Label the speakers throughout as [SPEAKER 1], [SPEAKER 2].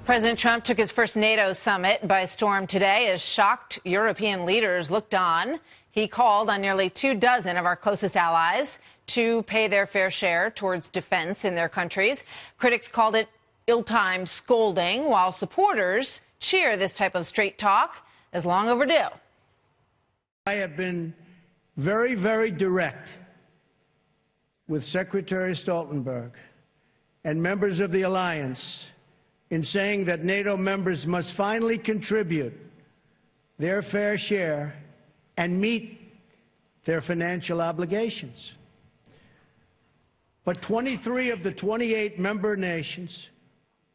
[SPEAKER 1] President Trump took his first NATO summit by storm today as shocked European leaders looked on. He called on nearly 24 of our closest allies to pay their fair share towards defense in their countries. Critics called it ill-timed scolding, while supporters cheer this type of straight talk as long overdue.
[SPEAKER 2] I have been very, very direct with Secretary Stoltenberg and members of the alliance in saying that NATO members must finally contribute their fair share and meet their financial obligations. But 23 of the 28 member nations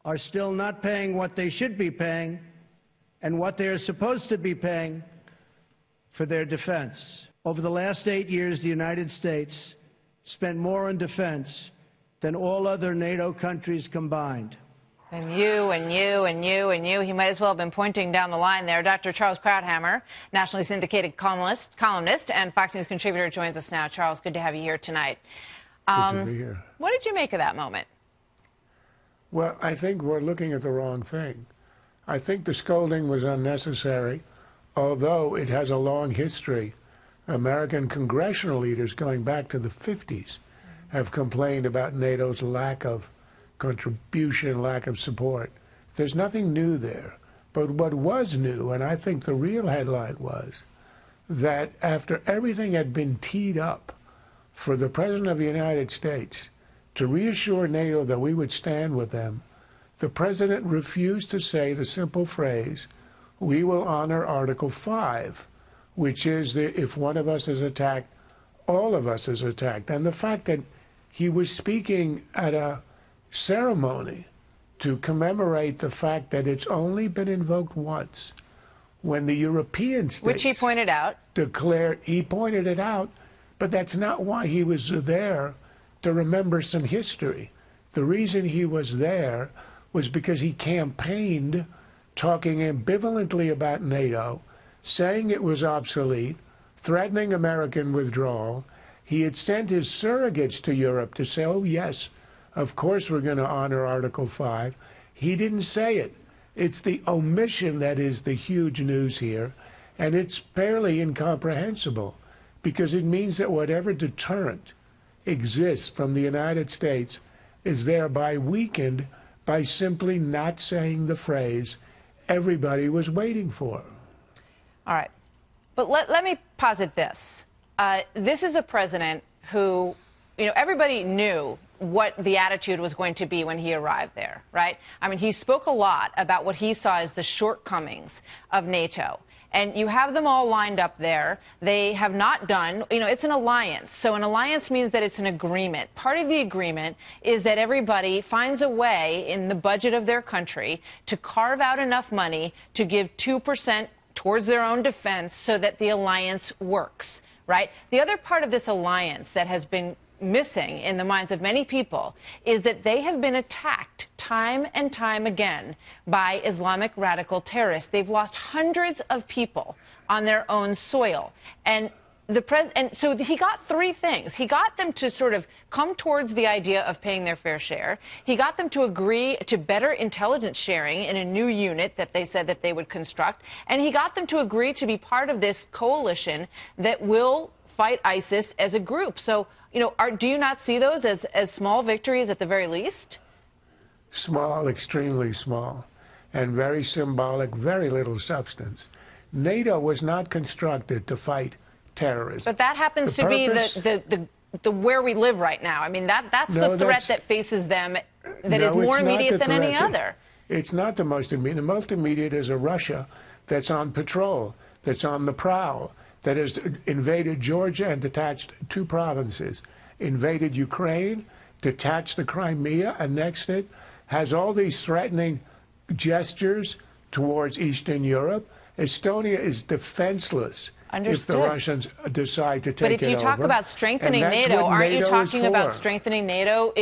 [SPEAKER 2] are still not paying what they should be paying and what they are supposed to be paying for their defense. Over the last 8 years, the United States spent more on defense than all other NATO countries combined.
[SPEAKER 1] And you, and you, and you, and you. He might as well have been pointing down the line there. Dr. Charles Krauthammer, nationally syndicated columnist, and Fox News contributor, joins us now. Charles, good to have you here tonight.
[SPEAKER 3] Good to be here.
[SPEAKER 1] What did you make of that moment?
[SPEAKER 3] Well, I think we're looking at the wrong thing. I think the scolding was unnecessary, although it has a long history. American congressional leaders going back to the 50s have complained about NATO's lack of contribution, lack of support. There's nothing new there. But what was new, and I think the real headline was, that after everything had been teed up for the President of the United States to reassure NATO that we would stand with them, the President refused to say the simple phrase, "We will honor Article 5, which is that if one of us is attacked, all of us is attacked." And the fact that he was speaking at a ceremony to commemorate the fact that it's only been invoked once, when the European states,
[SPEAKER 1] which he pointed out,
[SPEAKER 3] he pointed it out, but that's not why he was there, to remember some history. The reason he was there was because he campaigned talking ambivalently about NATO, saying it was obsolete, threatening American withdrawal. He had sent his surrogates to Europe to say, oh yes, of course we're going to honor Article 5. He didn't say it. It's the omission that is the huge news here, and it's fairly incomprehensible, because it means that whatever deterrent exists from the United States is thereby weakened by simply not saying the phrase everybody was waiting for.
[SPEAKER 1] All right. But let me posit this. This is a president who, everybody knew what the attitude was going to be when he arrived there, right? I mean, he spoke a lot about what he saw as the shortcomings of NATO. And you have them all lined up there. They have not done, it's an alliance. So an alliance means that it's an agreement. Part of the agreement is that everybody finds a way in the budget of their country to carve out enough money to give 2% towards their own defense so that the alliance works, right? The other part of this alliance that has been missing in the minds of many people is that they have been attacked time and time again by Islamic radical terrorists. They've lost hundreds of people on their own soil. And so he got three things. He got them to sort of come towards the idea of paying their fair share. He got them to agree to better intelligence sharing in a new unit that they said that they would construct. And he got them to agree to be part of this coalition that will fight ISIS as a group. So, do you not see those as small victories at the very least?
[SPEAKER 3] Small, extremely small, and very symbolic, very little substance. NATO was not constructed to fight terrorism.
[SPEAKER 1] But that happens to be the where we live right now. I mean, that's the threat that faces them that is more immediate than any other.
[SPEAKER 3] It's not the most immediate. The most immediate is a Russia that's on patrol, that's on the prowl, that has invaded Georgia and detached 2 provinces, invaded Ukraine, detached the Crimea, annexed it, has all these threatening gestures towards Eastern Europe. Estonia is defenseless.
[SPEAKER 1] Understood.
[SPEAKER 3] If the Russians decide to take it over.
[SPEAKER 1] But if you talk about strengthening NATO, aren't you talking about strengthening NATO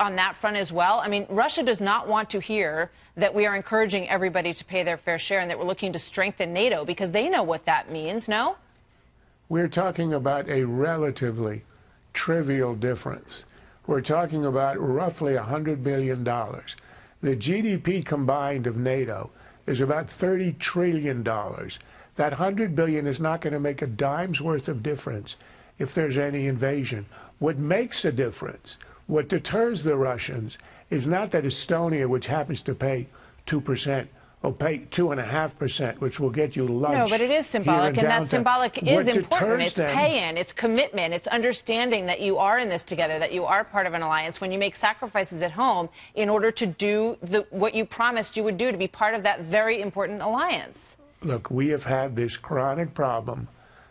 [SPEAKER 1] on that front as well? I mean, Russia does not want to hear that we are encouraging everybody to pay their fair share and that we're looking to strengthen NATO, because they know what that means, no?
[SPEAKER 3] We're talking about a relatively trivial difference. We're talking about roughly $100 billion. The GDP combined of NATO is about $30 trillion. That $100 billion is not going to make a dime's worth of difference if there's any invasion. What makes a difference, what deters the Russians, is not that Estonia, which happens to pay 2%, will pay 2.5%, which will get you lunch.
[SPEAKER 1] No, but it is symbolic, and that symbolic is important. It's pay-in, it's commitment, it's understanding that you are in this together, that you are part of an alliance when you make sacrifices at home in order to do what you promised you would do, to be part of that very important alliance.
[SPEAKER 3] Look, we have had this chronic problem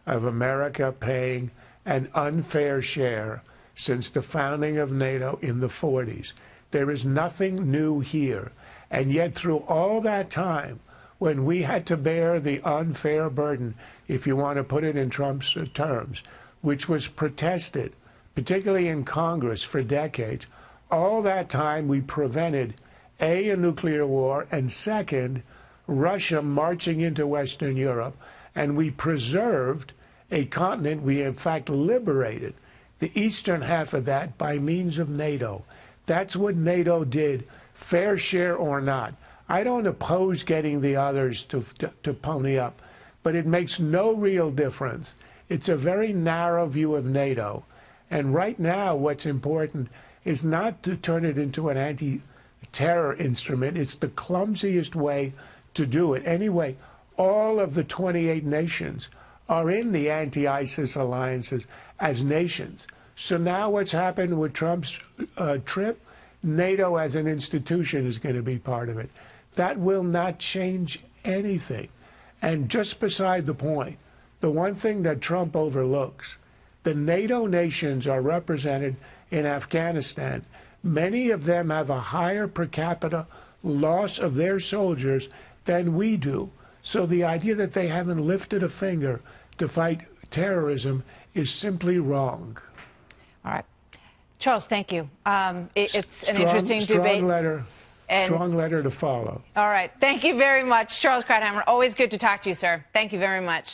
[SPEAKER 3] of America paying an unfair share since the founding of NATO in the 40s. There is nothing new here. And yet through all that time, when we had to bear the unfair burden, if you want to put it in Trump's terms, which was protested, particularly in Congress for decades, all that time we prevented, A, a nuclear war, and second, Russia marching into Western Europe, and we preserved a continent. We, in fact, liberated the eastern half of that by means of NATO. That's what NATO did, fair share or not. I don't oppose getting the others to pony up, but it makes no real difference. It's a very narrow view of NATO. And right now, what's important is not to turn it into an anti-terror instrument. It's the clumsiest way to do it. Anyway, all of the 28 nations are in the anti-ISIS alliances as nations. So now what's happened with Trump's trip? NATO as an institution is going to be part of it. That will not change anything. And just beside the point, the one thing that Trump overlooks, the NATO nations are represented in Afghanistan. Many of them have a higher per capita loss of their soldiers than we do. So the idea that they haven't lifted a finger to fight terrorism is simply wrong.
[SPEAKER 1] All right. Charles, thank you. It's an interesting debate.
[SPEAKER 3] Strong letter to follow.
[SPEAKER 1] All right. Thank you very much, Charles Krauthammer. Always good to talk to you, sir. Thank you very much.